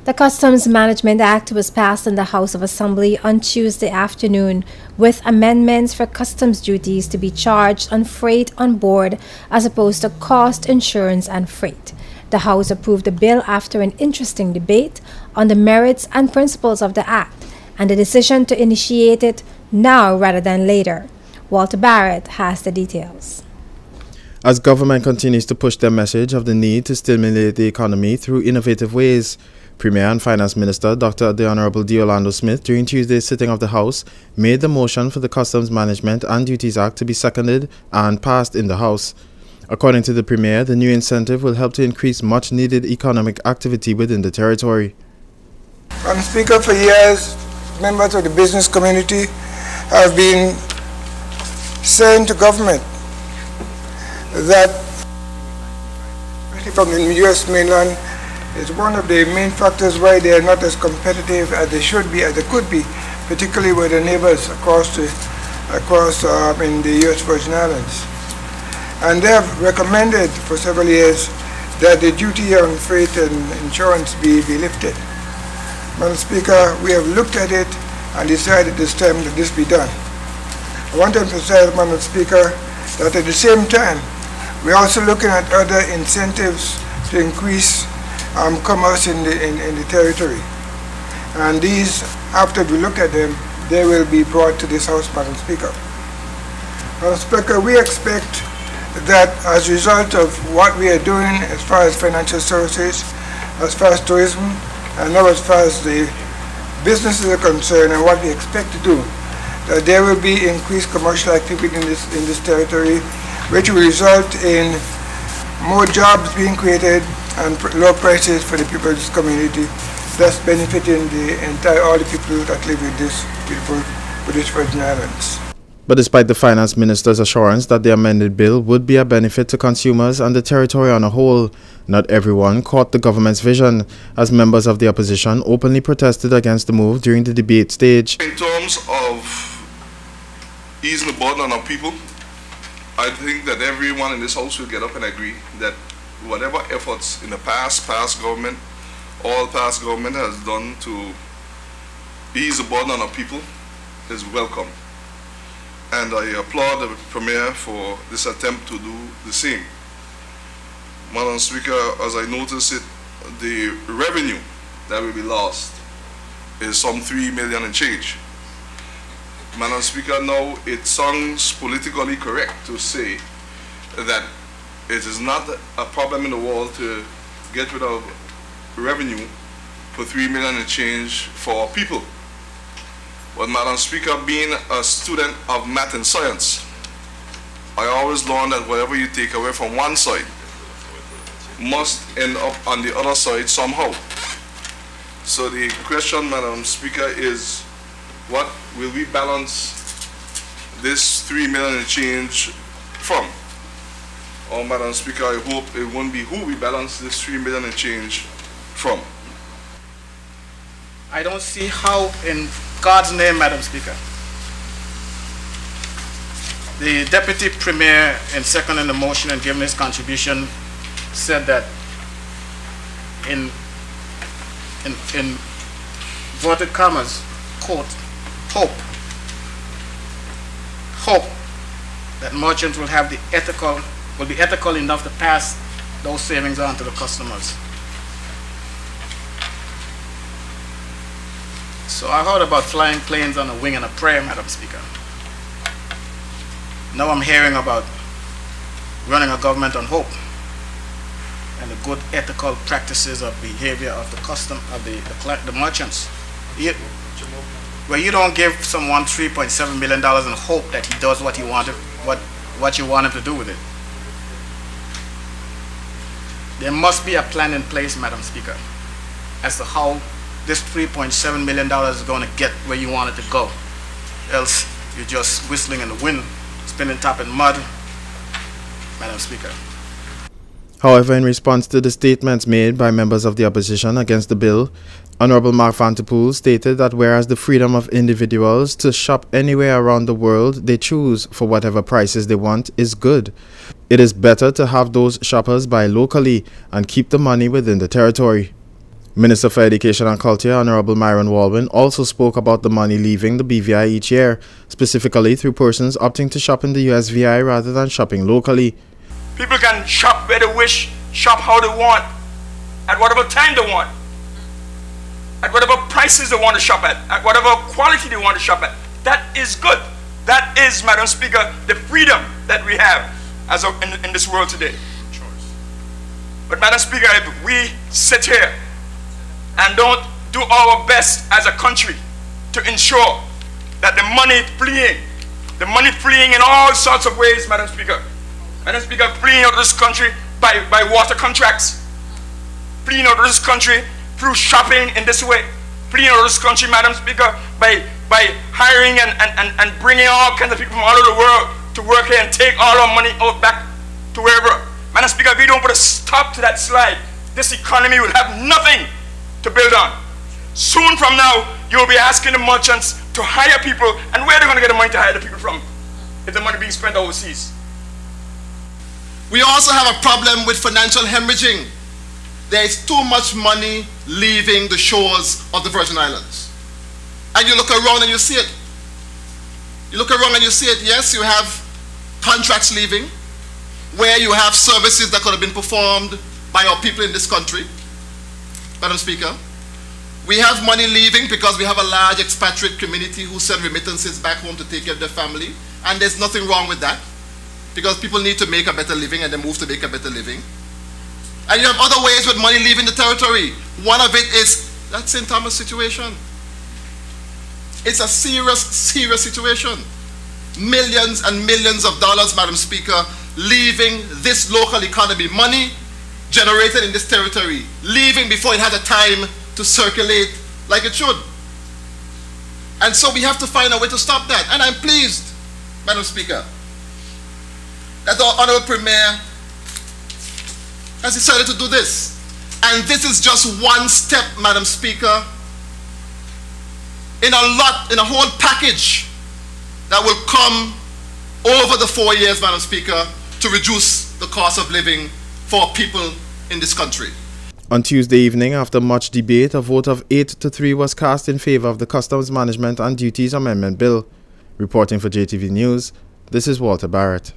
The Customs Management Act was passed in the House of Assembly on Tuesday afternoon, with amendments for customs duties to be charged on freight on board as opposed to cost, insurance, and freight. The House approved the bill after an interesting debate on the merits and principles of the Act and the decision to initiate it now rather than later. Walter Barrett has the details. As government continues to push their message of the need to stimulate the economy through innovative ways, Premier and Finance Minister Dr. The Honorable D. Orlando Smith, during Tuesday's sitting of the House, made the motion for the Customs Management and Duties Act to be seconded and passed in the House. According to the Premier, the new incentive will help to increase much-needed economic activity within the territory. Madam Speaker, for years, members of the business community have been saying to government that, especially from the U.S. mainland, is one of the main factors why they are not as competitive as they should be, as they could be, particularly with their neighbors across in the U.S. Virgin Islands. And they have recommended for several years that the duty on freight and insurance be lifted. Madam Speaker, we have looked at it and decided this time that this be done. I want to emphasize, Madam Speaker, that at the same time, we're also looking at other incentives to increase commerce in the territory. And these, after we look at them, they will be brought to this House, Madam Speaker. Madam Speaker, we expect that as a result of what we are doing as far as financial services, as far as tourism, and now as far as the businesses are concerned and what we expect to do, that there will be increased commercial activity in this territory, which will result in more jobs being created and low prices for the people of this community, thus benefiting all the people that live in this beautiful British Virgin Islands. But despite the Finance Minister's assurance that the amended bill would be a benefit to consumers and the territory on a whole, not everyone caught the government's vision, as members of the opposition openly protested against the move during the debate stage. In terms of easing the burden on our people, I think that everyone in this House will get up and agree that whatever efforts in the past government has done to ease the burden on our people is welcome. And I applaud the Premier for this attempt to do the same. Madam Speaker, as I notice it, the revenue that will be lost is some 3 million and change. Madam Speaker, now it sounds politically correct to say that it is not a problem in the world to get rid of revenue for 3 million and change for our people. But Madam Speaker, being a student of math and science, I always learned that whatever you take away from one side must end up on the other side somehow. So the question, Madam Speaker, is what will we balance this 3 million and change from? Or, Madam Speaker, I hope it won't be who we balance this 3 million and change from. I don't see how, in God's name, Madam Speaker, the Deputy Premier, in seconding the motion and giving his contribution, said that in inverted commas, quote, hope that merchants will have will be ethical enough to pass those savings on to the customers. So I heard about flying planes on a wing and a prayer, Madam Speaker. Now I'm hearing about running a government on hope and the good ethical practices of behavior of the merchants. Where you don't give someone $3.7 million in hope that he does what you want him to do with it. There must be a plan in place, Madam Speaker, as to how this $3.7 million is going to get where you want it to go. Else you're just whistling in the wind, spinning top in mud, Madam Speaker. However, in response to the statements made by members of the opposition against the bill, Honorable Mark Vanterpool stated that whereas the freedom of individuals to shop anywhere around the world they choose for whatever prices they want is good, it is better to have those shoppers buy locally and keep the money within the territory. Minister for Education and Culture, Honorable Myron Walwyn, also spoke about the money leaving the BVI each year, specifically through persons opting to shop in the USVI rather than shopping locally. People can shop where they wish, shop how they want, at whatever time they want, at whatever prices they want to shop at whatever quality they want to shop at. That is good. That is, Madam Speaker, the freedom that we have as in this world today. But Madam Speaker, if we sit here and don't do our best as a country to ensure that the money fleeing in all sorts of ways, Madam Speaker, fleeing out of this country by water contracts, fleeing out of this country through shopping in this way, fleeing out of this country, Madam Speaker, by hiring and bringing all kinds of people from all over the world to work here and take all our money out back to wherever. Madam Speaker, if we don't put a stop to that slide, this economy will have nothing to build on. Soon from now, you'll be asking the merchants to hire people, and where are they going to get the money to hire the people from if the money being spent overseas? We also have a problem with financial hemorrhaging. There is too much money leaving the shores of the Virgin Islands. And you look around and you see it. You look around and you see it. Yes, you have contracts leaving, where you have services that could have been performed by our people in this country. Madam Speaker, we have money leaving because we have a large expatriate community who send remittances back home to take care of their family, and there's nothing wrong with that, because people need to make a better living and they move to make a better living. And you have other ways with money leaving the territory. One of it is that St. Thomas situation. It's a serious, serious situation. Millions and millions of dollars, Madam Speaker, leaving this local economy. Money generated in this territory, leaving before it had a time to circulate like it should. And so we have to find a way to stop that. And I'm pleased, Madam Speaker, that our Honorable Premier has decided to do this. And this is just one step, Madam Speaker, in a whole package that will come over the 4 years, Madam Speaker, to reduce the cost of living for people in this country. On Tuesday evening, after much debate, a vote of 8-3 was cast in favor of the Customs Management and Duties Amendment Bill. Reporting for JTV News, this is Walter Barrett.